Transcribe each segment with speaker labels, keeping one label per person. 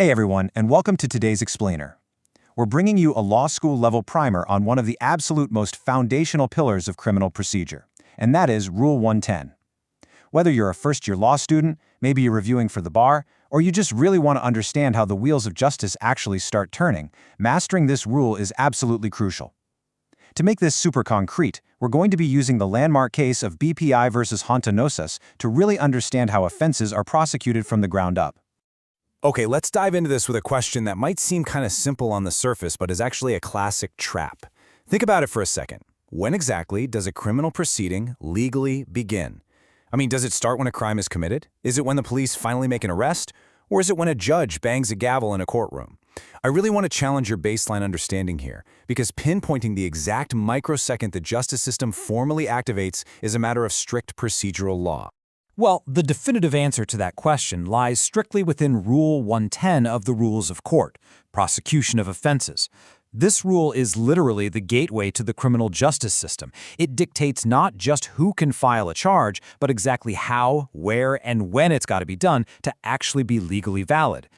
Speaker 1: Hey everyone, and welcome to today's Explainer. We're bringing you a law school level primer on one of the absolute most foundational pillars of criminal procedure, and that is Rule 110. Whether you're a first-year law student, maybe you're reviewing for the bar, or you just really want to understand how the wheels of justice actually start turning, mastering this rule is absolutely crucial. To make this super concrete, we're going to be using the landmark case of BPI versus Hontanosas to really understand how offenses are prosecuted from the ground up.
Speaker 2: Okay, let's dive into this with a question that might seem kind of simple on the surface, but is actually a classic trap. Think about it for a second. When exactly does a criminal proceeding legally begin? I mean, does it start when a crime is committed? Is it when the police finally make an arrest? Or is it when a judge bangs a gavel in a courtroom? I really want to challenge your baseline understanding here, because pinpointing the exact microsecond the justice system formally activates is a matter of strict procedural law.
Speaker 3: Well, the definitive answer to that question lies strictly within Rule 110 of the Rules of Court, Prosecution of Offenses. This rule is literally the gateway to the criminal justice system. It dictates not just who can file a charge, but exactly how, where, and when it's got to be done to actually be legally valid.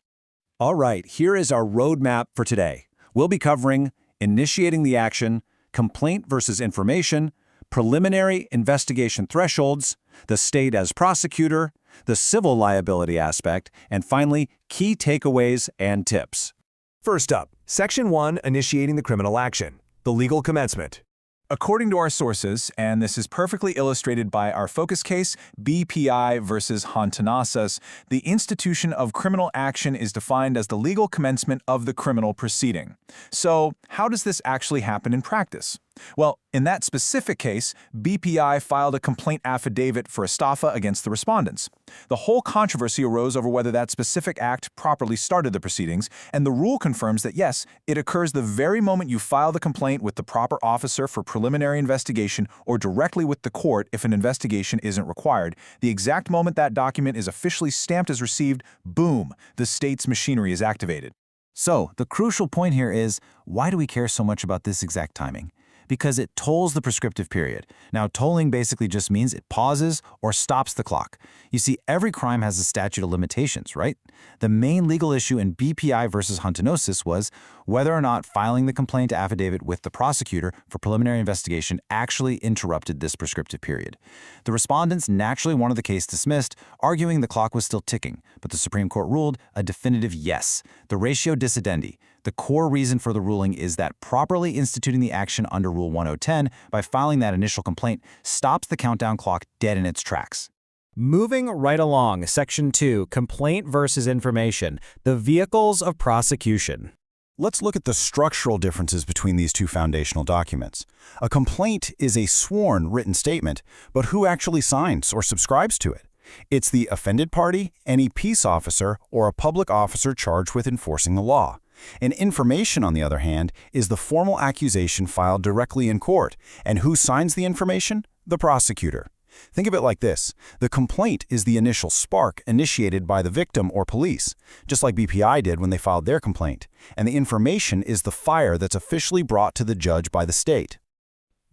Speaker 1: All right, here is our roadmap for today. We'll be covering initiating the action, complaint versus information, preliminary investigation thresholds, the state as prosecutor, the civil liability aspect, and finally, key takeaways and tips.
Speaker 4: First up, Section 1, initiating the criminal action, the legal commencement. According to our sources, and this is perfectly illustrated by our focus case, BPI versus Hontanosas, the institution of criminal action is defined as the legal commencement of the criminal proceeding. So, how does this actually happen in practice? Well, in that specific case, BPI filed a complaint affidavit for estafa against the respondents. The whole controversy arose over whether that specific act properly started the proceedings, and the rule confirms that yes, it occurs the very moment you file the complaint with the proper officer for preliminary investigation or directly with the court if an investigation isn't required. The exact moment that document is officially stamped as received, boom, the state's machinery is activated.
Speaker 1: So, the crucial point here is, why do we care so much about this exact timing? Because it tolls the prescriptive period. Now, tolling basically just means it pauses or stops the clock. You see, every crime has a statute of limitations, right? The main legal issue in BPI versus Hontanosas was whether or not filing the complaint affidavit with the prosecutor for preliminary investigation actually interrupted this prescriptive period. The respondents naturally wanted the case dismissed, arguing the clock was still ticking, but the Supreme Court ruled a definitive yes. The ratio decidendi. The core reason for the ruling is that properly instituting the action under Rule 1010 by filing that initial complaint stops the countdown clock dead in its tracks.
Speaker 3: Moving right along, Section 2, Complaint versus Information, the vehicles of prosecution.
Speaker 2: Let's look at the structural differences between these two foundational documents. A complaint is a sworn written statement, but who actually signs or subscribes to it? It's the offended party, any peace officer, or a public officer charged with enforcing the law. And information, on the other hand, is the formal accusation filed directly in court. And who signs the information? The prosecutor. Think of it like this. The complaint is the initial spark initiated by the victim or police, just like BPI did when they filed their complaint. And the information is the fire that's officially brought to the judge by the state.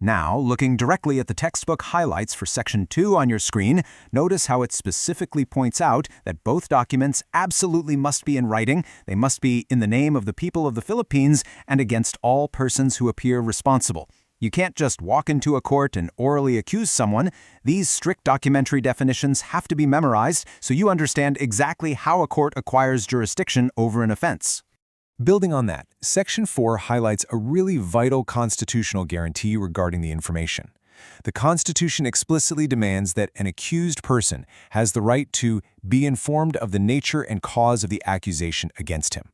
Speaker 1: Now, looking directly at the textbook highlights for Section 2 on your screen, notice how it specifically points out that both documents absolutely must be in writing, they must be in the name of the people of the Philippines, and against all persons who appear responsible. You can't just walk into a court and orally accuse someone. These strict documentary definitions have to be memorized so you understand exactly how a court acquires jurisdiction over an offense.
Speaker 4: Building on that, Section 4 highlights a really vital constitutional guarantee regarding the information. The Constitution explicitly demands that an accused person has the right to be informed of the nature and cause of the accusation against him.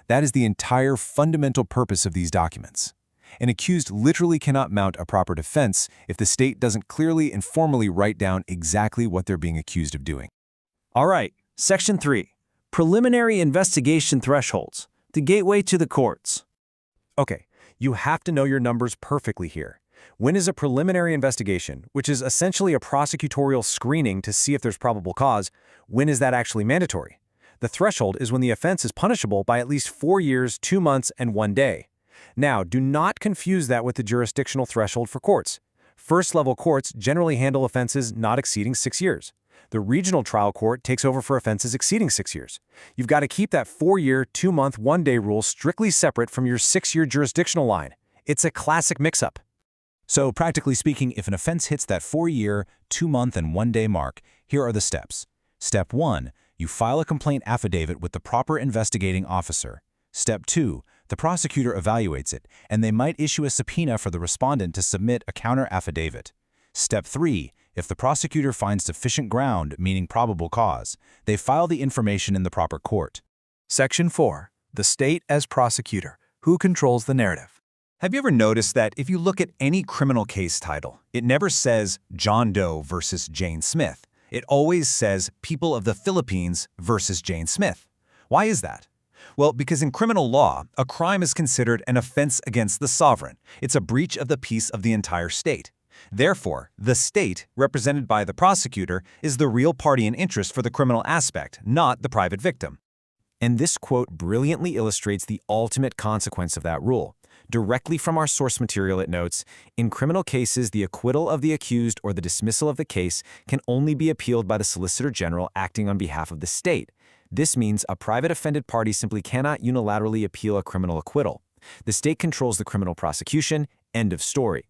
Speaker 4: That is the entire fundamental purpose of these documents. An accused literally cannot mount a proper defense if the state doesn't clearly and formally write down exactly what they're being accused of doing.
Speaker 3: All right, Section 3, Preliminary Investigation Thresholds, the gateway to the courts.
Speaker 4: Okay, you have to know your numbers perfectly here. When is a preliminary investigation, which is essentially a prosecutorial screening to see if there's probable cause, when is that actually mandatory? The threshold is when the offense is punishable by at least 4 years, 2 months, and 1 day. Now, do not confuse that with the jurisdictional threshold for courts. First-level courts generally handle offenses not exceeding 6 years.
Speaker 3: The regional trial court takes over for offenses exceeding 6 years. You've got to keep that 4-year, 2-month, 1-day rule strictly separate from your 6-year jurisdictional line. It's a classic mix-up.
Speaker 1: So practically speaking, if an offense hits that 4-year, 2-month, and 1-day mark, here are the steps. Step 1, you file a complaint affidavit with the proper investigating officer. Step 2, the prosecutor evaluates it, and they might issue a subpoena for the respondent to submit a counter affidavit. Step 3, if the prosecutor finds sufficient ground, meaning probable cause, they file the information in the proper court.
Speaker 4: Section 4. The state as prosecutor. Who controls the narrative? Have you ever noticed that if you look at any criminal case title, it never says John Doe versus Jane Smith. It always says People of the Philippines versus Jane Smith. Why is that? Well, because in criminal law, a crime is considered an offense against the sovereign. It's a breach of the peace of the entire state. Therefore, the state, represented by the prosecutor, is the real party in interest for the criminal aspect, not the private victim.
Speaker 3: And this quote brilliantly illustrates the ultimate consequence of that rule. Directly from our source material, it notes, in criminal cases, the acquittal of the accused or the dismissal of the case can only be appealed by the Solicitor General acting on behalf of the state. This means a private offended party simply cannot unilaterally appeal a criminal acquittal. The state controls the criminal prosecution, end of story.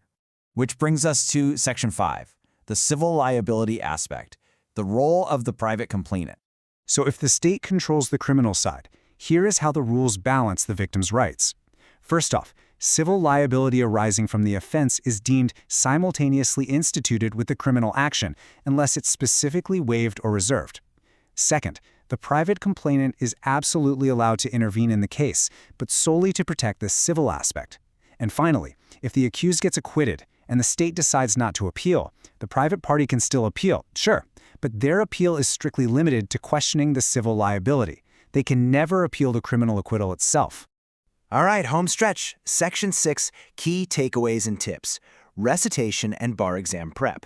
Speaker 1: Which brings us to Section 5, the civil liability aspect, the role of the private complainant.
Speaker 2: So if the state controls the criminal side, here is how the rules balance the victim's rights. First off, civil liability arising from the offense is deemed simultaneously instituted with the criminal action unless it's specifically waived or reserved. Second, the private complainant is absolutely allowed to intervene in the case, but solely to protect the civil aspect. And finally, if the accused gets acquitted and the state decides not to appeal, the private party can still appeal, sure, but their appeal is strictly limited to questioning the civil liability. They can never appeal the criminal acquittal itself.
Speaker 5: All right, home stretch. Section 6, key takeaways and tips. Recitation and bar exam prep.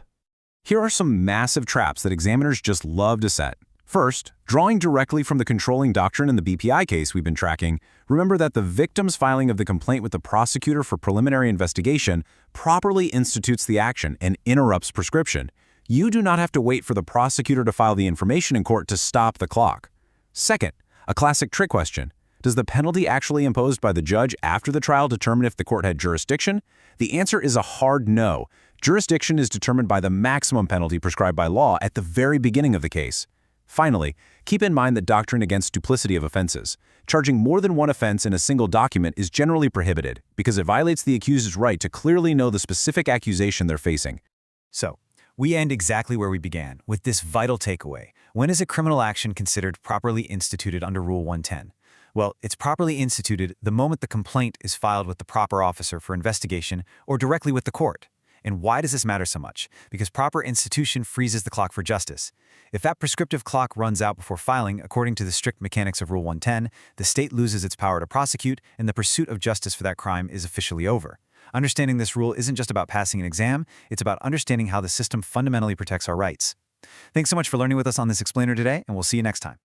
Speaker 1: Here are some massive traps that examiners just love to set. First, drawing directly from the controlling doctrine in the BPI case we've been tracking, remember that the victim's filing of the complaint with the prosecutor for preliminary investigation properly institutes the action and interrupts prescription. You do not have to wait for the prosecutor to file the information in court to stop the clock. Second, a classic trick question. Does the penalty actually imposed by the judge after the trial determine if the court had jurisdiction? The answer is a hard no. Jurisdiction is determined by the maximum penalty prescribed by law at the very beginning of the case. Finally, keep in mind the doctrine against duplicity of offenses. Charging more than one offense in a single document is generally prohibited because it violates the accused's right to clearly know the specific accusation they're facing.
Speaker 3: So, we end exactly where we began, with this vital takeaway. When is a criminal action considered properly instituted under Rule 110? Well, it's properly instituted the moment the complaint is filed with the proper officer for investigation or directly with the court. And why does this matter so much? Because proper institution freezes the clock for justice. If that prescriptive clock runs out before filing, according to the strict mechanics of Rule 110, the state loses its power to prosecute, and the pursuit of justice for that crime is officially over. Understanding this rule isn't just about passing an exam, it's about understanding how the system fundamentally protects our rights. Thanks so much for learning with us on this explainer today, and we'll see you next time.